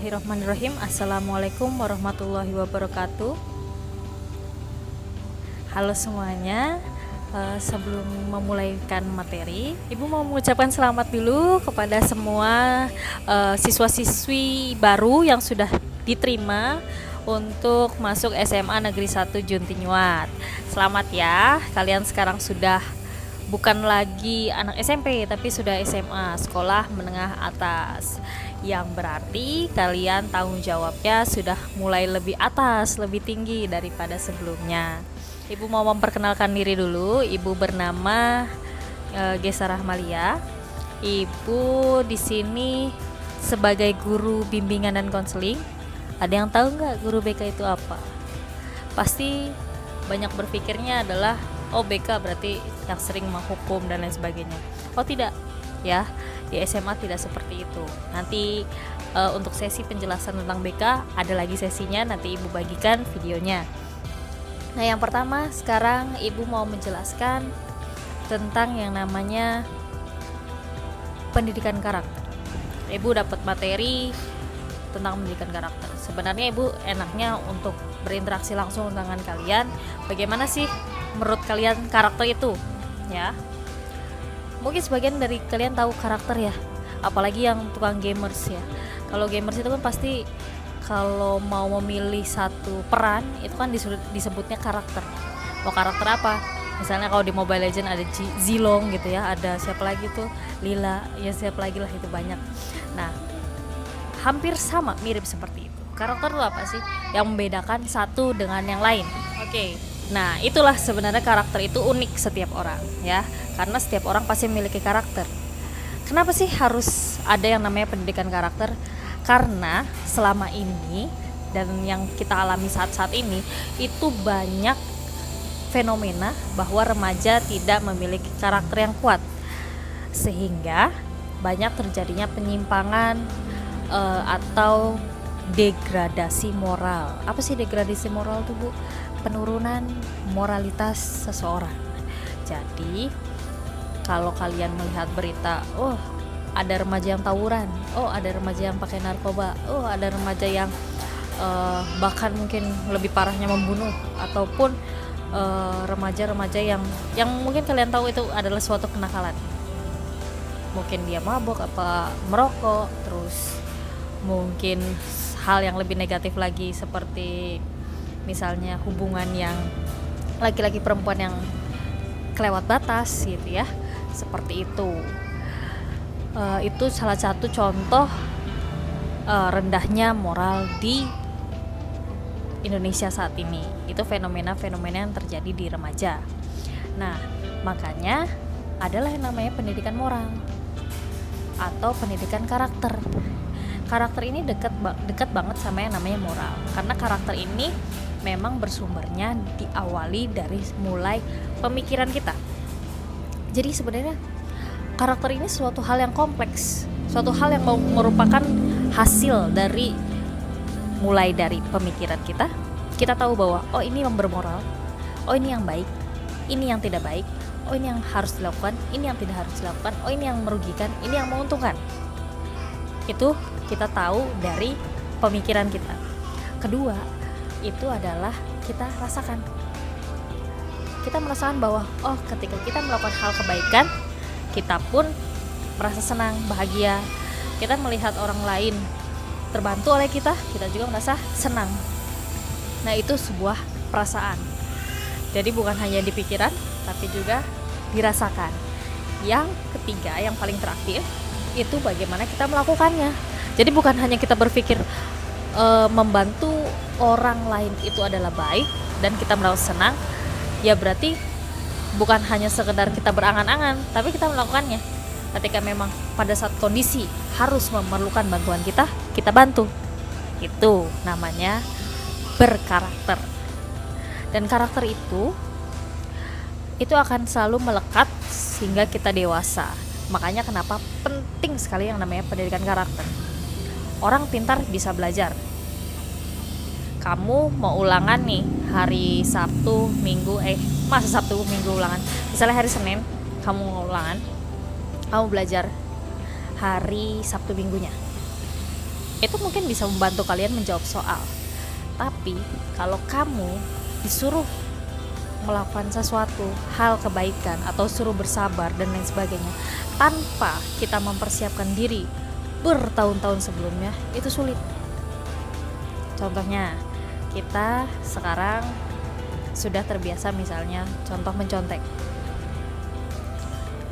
Bismillahirrahmanirrahim. Assalamualaikum warahmatullahi wabarakatuh. Halo semuanya. Sebelum memulaikan materi, Ibu mau mengucapkan selamat dulu kepada semua siswa-siswi baru yang sudah diterima untuk masuk SMA Negeri 1 Juntinyuat. Selamat ya, kalian sekarang sudah bukan lagi anak SMP tapi sudah SMA, sekolah menengah atas, yang berarti kalian tanggung jawabnya sudah mulai lebih atas, lebih tinggi daripada sebelumnya. Ibu mau memperkenalkan diri dulu. Ibu bernama Gesa Rahmalia. Ibu di sini sebagai guru bimbingan dan konseling. Ada yang tahu nggak guru BK itu apa? Pasti banyak berpikirnya adalah BK berarti yang sering menghukum dan lain sebagainya. Oh tidak, ya, di SMA tidak seperti itu. Nanti untuk sesi penjelasan tentang BK ada lagi sesinya, nanti Ibu bagikan videonya. Nah, yang pertama sekarang Ibu mau menjelaskan tentang yang namanya pendidikan karakter. Ibu dapat materi tentang pendidikan karakter. Sebenarnya Ibu enaknya untuk berinteraksi langsung dengan kalian. Bagaimana sih menurut kalian karakter itu? Ya. Mungkin sebagian dari kalian tahu karakter ya, apalagi yang tukang gamers ya. Kalau gamers itu kan pasti kalau mau memilih satu peran itu kan disebutnya karakter. Mau karakter apa? Misalnya kalau di Mobile Legends ada Zilong gitu ya, ada siapa lagi tuh, Lila, ya siapa lagi lah, itu banyak. Nah, hampir sama, mirip seperti itu. Karakter itu apa sih yang membedakan satu dengan yang lain? Oke. Nah, itulah sebenarnya karakter itu unik setiap orang ya, karena setiap orang pasti memiliki karakter. Kenapa sih harus ada yang namanya pendidikan karakter? Karena selama ini dan yang kita alami saat-saat ini itu banyak fenomena bahwa remaja tidak memiliki karakter yang kuat, sehingga banyak terjadinya penyimpangan atau degradasi moral. Apa sih degradasi moral tuh, Bu? Penurunan moralitas seseorang. Jadi kalau kalian melihat berita, ada remaja yang tawuran, ada remaja yang pakai narkoba, ada remaja yang bahkan mungkin lebih parahnya membunuh, ataupun remaja-remaja yang mungkin kalian tahu itu adalah suatu kenakalan. Mungkin dia mabok apa merokok, terus mungkin hal yang lebih negatif lagi seperti misalnya hubungan yang laki-laki perempuan yang kelewat batas gitu ya, seperti itu. Itu salah satu contoh rendahnya moral di Indonesia saat ini. Itu fenomena-fenomena yang terjadi di remaja. Nah, makanya adalah yang namanya pendidikan moral atau pendidikan karakter. Karakter ini dekat banget sama yang namanya moral, karena karakter ini memang bersumbernya diawali dari mulai pemikiran kita. Jadi sebenarnya karakter ini suatu hal yang kompleks, suatu hal yang merupakan hasil dari mulai dari pemikiran kita. Kita tahu bahwa ini yang bermoral, ini yang baik, ini yang tidak baik, ini yang harus dilakukan, ini yang tidak harus dilakukan, ini yang merugikan, ini yang menguntungkan. Itu kita tahu dari pemikiran kita. Kedua, itu adalah kita rasakan. Kita merasakan bahwa ketika kita melakukan hal kebaikan, kita pun merasa senang, bahagia. Kita melihat orang lain terbantu oleh kita juga merasa senang. Nah, itu sebuah perasaan. Jadi bukan hanya di pikiran, tapi juga dirasakan. Yang ketiga, yang paling terakhir, itu bagaimana kita melakukannya. Jadi bukan hanya kita berpikir membantu orang lain itu adalah baik dan kita merasa senang, ya berarti bukan hanya sekedar kita berangan-angan, tapi kita melakukannya. Ketika memang pada saat kondisi harus memerlukan bantuan kita bantu. Itu namanya berkarakter. Dan karakter itu akan selalu melekat sehingga kita dewasa. Makanya kenapa penting sekali yang namanya pendidikan karakter. Orang pintar bisa belajar. Kamu mau ulangan nih hari Sabtu, Minggu, masa Sabtu, Minggu ulangan. Misalnya hari Senin kamu mau ulangan, kamu belajar hari Sabtu Minggunya. itu mungkin bisa membantu kalian menjawab soal. Tapi kalau kamu disuruh melakukan sesuatu hal kebaikan atau suruh bersabar dan lain sebagainya tanpa kita mempersiapkan diri bertahun-tahun sebelumnya, itu sulit. Contohnya, kita sekarang sudah terbiasa misalnya contoh mencontek.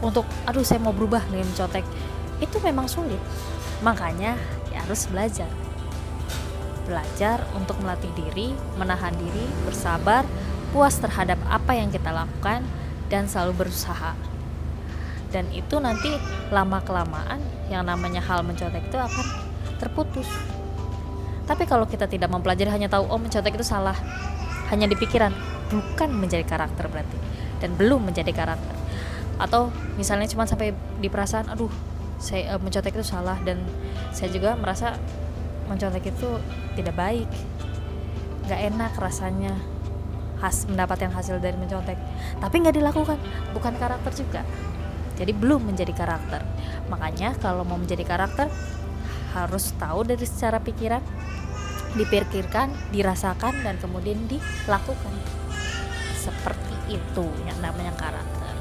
Untuk saya mau berubah nih mencontek, itu memang sulit. Makanya ya harus belajar untuk melatih diri, menahan diri, bersabar, puas terhadap apa yang kita lakukan, dan selalu berusaha. Dan itu nanti lama-kelamaan yang namanya hal mencontek itu akan terputus. Tapi kalau kita tidak mempelajari, hanya tahu mencontek itu salah, hanya di pikiran, bukan menjadi karakter berarti, dan belum menjadi karakter. Atau misalnya cuma sampai di perasaan, saya mencontek itu salah, dan saya juga merasa mencontek itu tidak baik, gak enak rasanya mendapatkan hasil dari mencontek, tapi gak dilakukan, bukan karakter juga, jadi belum menjadi karakter. Makanya kalau mau menjadi karakter harus tahu dari secara pikiran, dipikirkan, dirasakan, dan kemudian dilakukan. Seperti itu yang namanya karakter.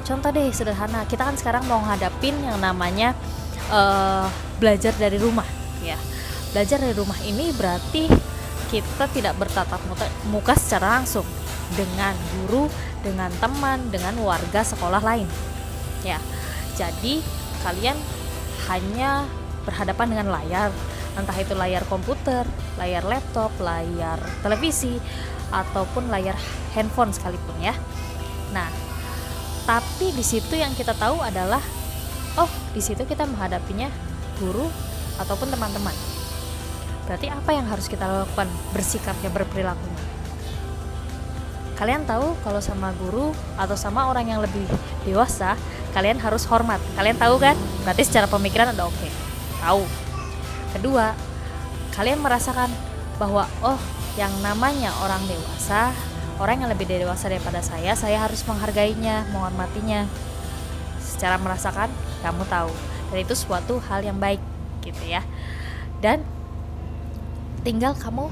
Contoh deh sederhana, kita kan sekarang mau ngadapin yang namanya belajar dari rumah ya. Belajar dari rumah ini berarti kita tidak bertatap muka secara langsung dengan guru, dengan teman, dengan warga sekolah lain ya. Jadi kalian hanya berhadapan dengan layar, entah itu layar komputer, layar laptop, layar televisi, ataupun layar handphone sekalipun ya. Nah, tapi di situ yang kita tahu adalah di situ kita menghadapinya guru ataupun teman-teman. Berarti apa yang harus kita lakukan? Bersikapnya, berperilakunya. Kalian tahu kalau sama guru atau sama orang yang lebih dewasa, kalian harus hormat. Kalian tahu kan? Berarti secara pemikiran udah oke. Tahu. Kedua, kalian merasakan bahwa yang namanya orang dewasa, orang yang lebih dewasa daripada saya harus menghargainya, menghormatinya. Secara merasakan, kamu tahu. Dan itu suatu hal yang baik gitu ya. Dan tinggal kamu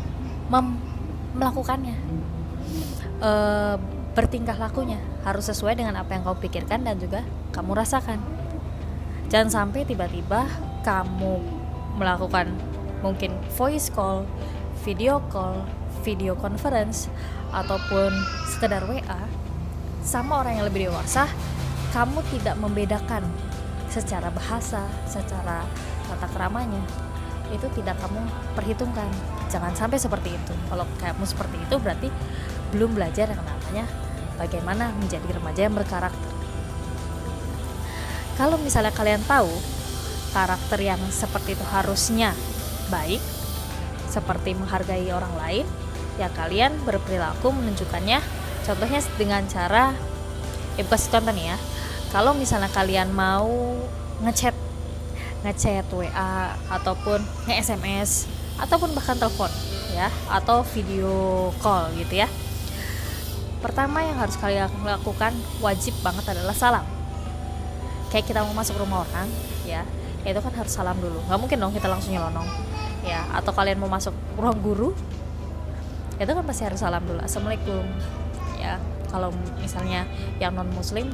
melakukannya, bertingkah lakunya harus sesuai dengan apa yang kamu pikirkan dan juga kamu rasakan. Jangan sampai tiba-tiba kamu melakukan mungkin voice call, video conference, ataupun sekedar WA sama orang yang lebih dewasa, kamu tidak membedakan secara bahasa, secara tata keramanya, itu tidak kamu perhitungkan. Jangan sampai seperti itu. Kalau kamu seperti itu berarti belum belajar yang namanya bagaimana menjadi remaja yang berkarakter. Kalau misalnya kalian tahu karakter yang seperti itu harusnya baik, seperti menghargai orang lain, ya kalian berperilaku menunjukkannya. Contohnya dengan cara, kasih contoh nih ya. Kalau misalnya kalian mau ngechat WA ataupun nge-SMS ataupun bahkan telepon ya, atau video call gitu ya. Pertama yang harus kalian lakukan wajib banget adalah salam. Kayak kita mau masuk rumah orang ya, itu kan harus salam dulu. Nggak mungkin dong kita langsung nyelonong ya. Atau kalian mau masuk ruang guru, itu kan pasti harus salam dulu, assalamualaikum ya. Kalau misalnya yang non muslim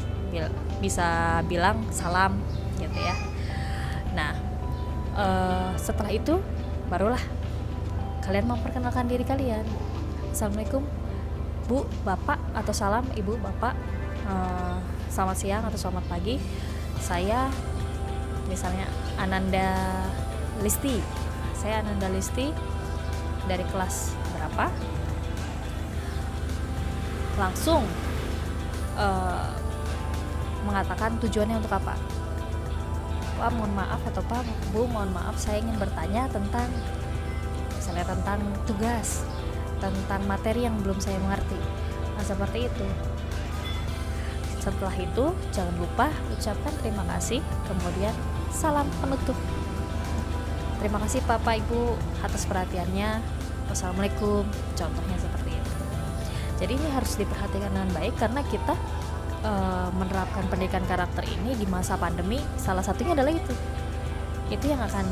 bisa bilang salam gitu ya. Nah, setelah itu barulah kalian memperkenalkan diri kalian. Assalamualaikum Bu, Bapak, atau salam Ibu, Bapak, selamat siang atau selamat pagi. Saya misalnya Ananda Listi. Saya Ananda Listi dari kelas berapa. Langsung mengatakan tujuannya untuk apa. Pak, mohon maaf, atau Pak, Bu, mohon maaf, saya ingin bertanya tentang misalnya tentang tugas, tentang materi yang belum saya mengerti. Nah, seperti itu. Setelah itu jangan lupa ucapkan terima kasih, kemudian salam penutup. Terima kasih Bapak Ibu atas perhatiannya. Wassalamualaikum. Contohnya seperti itu. Jadi ini harus diperhatikan dengan baik karena kita menerapkan pendidikan karakter ini di masa pandemi. Salah satunya adalah itu yang akan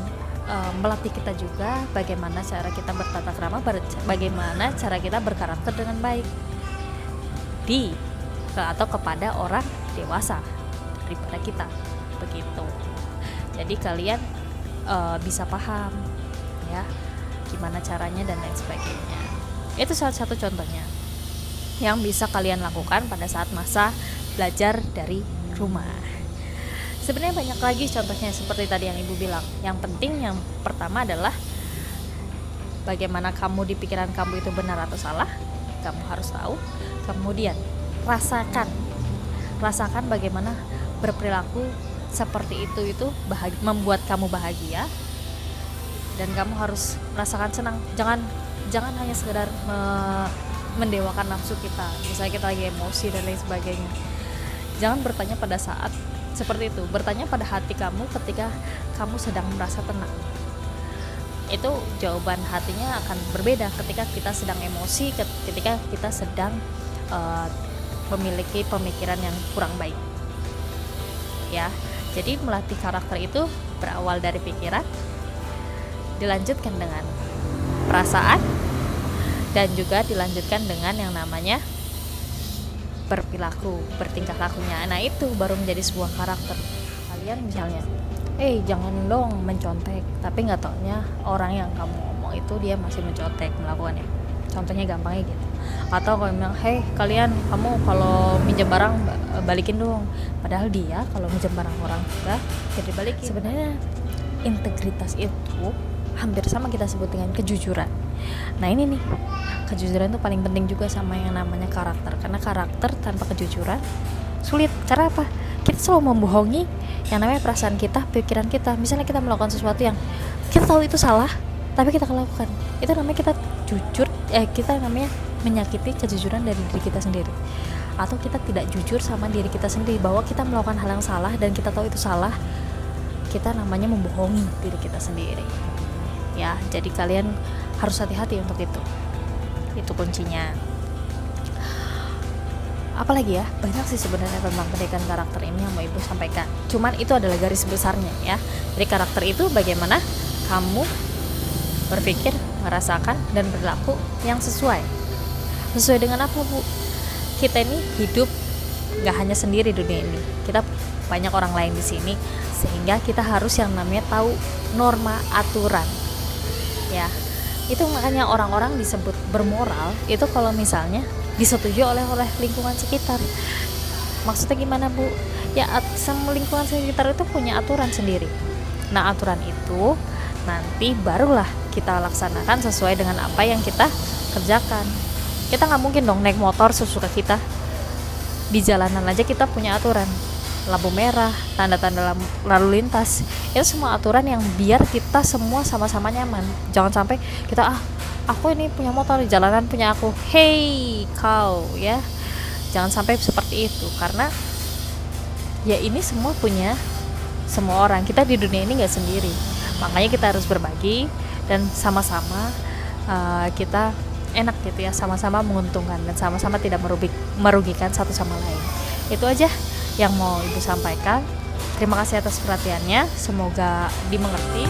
melatih kita juga bagaimana cara kita bertata krama, bagaimana cara kita berkarakter dengan baik atau kepada orang dewasa daripada kita, begitu. Jadi kalian bisa paham ya gimana caranya dan lain sebagainya. Itu salah satu contohnya yang bisa kalian lakukan pada saat masa belajar dari rumah. Sebenarnya banyak lagi contohnya seperti tadi yang ibu bilang. Yang penting yang pertama adalah bagaimana kamu di pikiran kamu itu benar atau salah, kamu harus tahu. Kemudian rasakan bagaimana berperilaku seperti itu membuat kamu bahagia, dan kamu harus rasakan senang. Jangan hanya sekedar mendewakan nafsu kita, misalnya kita lagi emosi dan lain sebagainya. Jangan bertanya pada saat seperti itu, bertanya pada hati kamu ketika kamu sedang merasa tenang. Itu jawaban hatinya akan berbeda ketika kita sedang emosi, ketika kita sedang memiliki pemikiran yang kurang baik ya. Jadi melatih karakter itu berawal dari pikiran, dilanjutkan dengan perasaan, dan juga dilanjutkan dengan yang namanya bertingkah lakunya. Nah itu baru menjadi sebuah karakter. Kalian misalnya jangan dong mencontek, tapi nggak taunya orang yang kamu ngomong itu dia masih mencontek melakukannya. Contohnya gampangnya gitu. Atau kalau bilang, kalian, kamu kalau minjem barang balikin dong, padahal dia kalau minjem barang orang juga jadi balikin. Sebenarnya integritas itu hampir sama kita sebut dengan kejujuran. Nah ini nih, kejujuran itu paling penting juga sama yang namanya karakter, karena karakter tanpa kejujuran sulit. Karena apa? Kita selalu membohongi yang namanya perasaan kita, pikiran kita. Misalnya kita melakukan sesuatu yang kita tahu itu salah, tapi kita lakukan, itu namanya kita jujur, kita namanya menyakiti kejujuran dari diri kita sendiri. Atau kita tidak jujur sama diri kita sendiri bahwa kita melakukan hal yang salah dan kita tahu itu salah, kita namanya membohongi diri kita sendiri ya. Jadi kalian harus hati-hati untuk itu kuncinya. Apalagi ya, banyak sih sebenarnya tentang pendidikan karakter ini yang mau ibu sampaikan, cuman itu adalah garis besarnya ya. Jadi karakter itu bagaimana kamu berpikir, merasakan, dan berlaku yang sesuai dengan apa, Bu? Kita ini hidup gak hanya sendiri dunia ini, kita banyak orang lain di sini, sehingga kita harus yang namanya tahu norma aturan ya. Itu makanya orang-orang disebut bermoral itu kalau misalnya disetujui oleh lingkungan sekitar. Maksudnya gimana, Bu? Ya semua lingkungan sekitar itu punya aturan sendiri. Nah aturan itu nanti barulah kita laksanakan sesuai dengan apa yang kita kerjakan. Kita nggak mungkin dong naik motor sesuka kita. Di jalanan aja kita punya aturan, lampu merah, tanda-tanda lalu lintas, itu semua aturan yang biar kita semua sama-sama nyaman. Jangan sampai kita aku ini punya motor, di jalanan punya aku, kau ya. Jangan sampai seperti itu, karena ya ini semua punya semua orang. Kita di dunia ini nggak sendiri, makanya kita harus berbagi dan sama-sama kita enak gitu ya, sama-sama menguntungkan dan sama-sama tidak merugikan satu sama lain. Itu aja yang mau ibu sampaikan. Terima kasih atas perhatiannya, semoga dimengerti.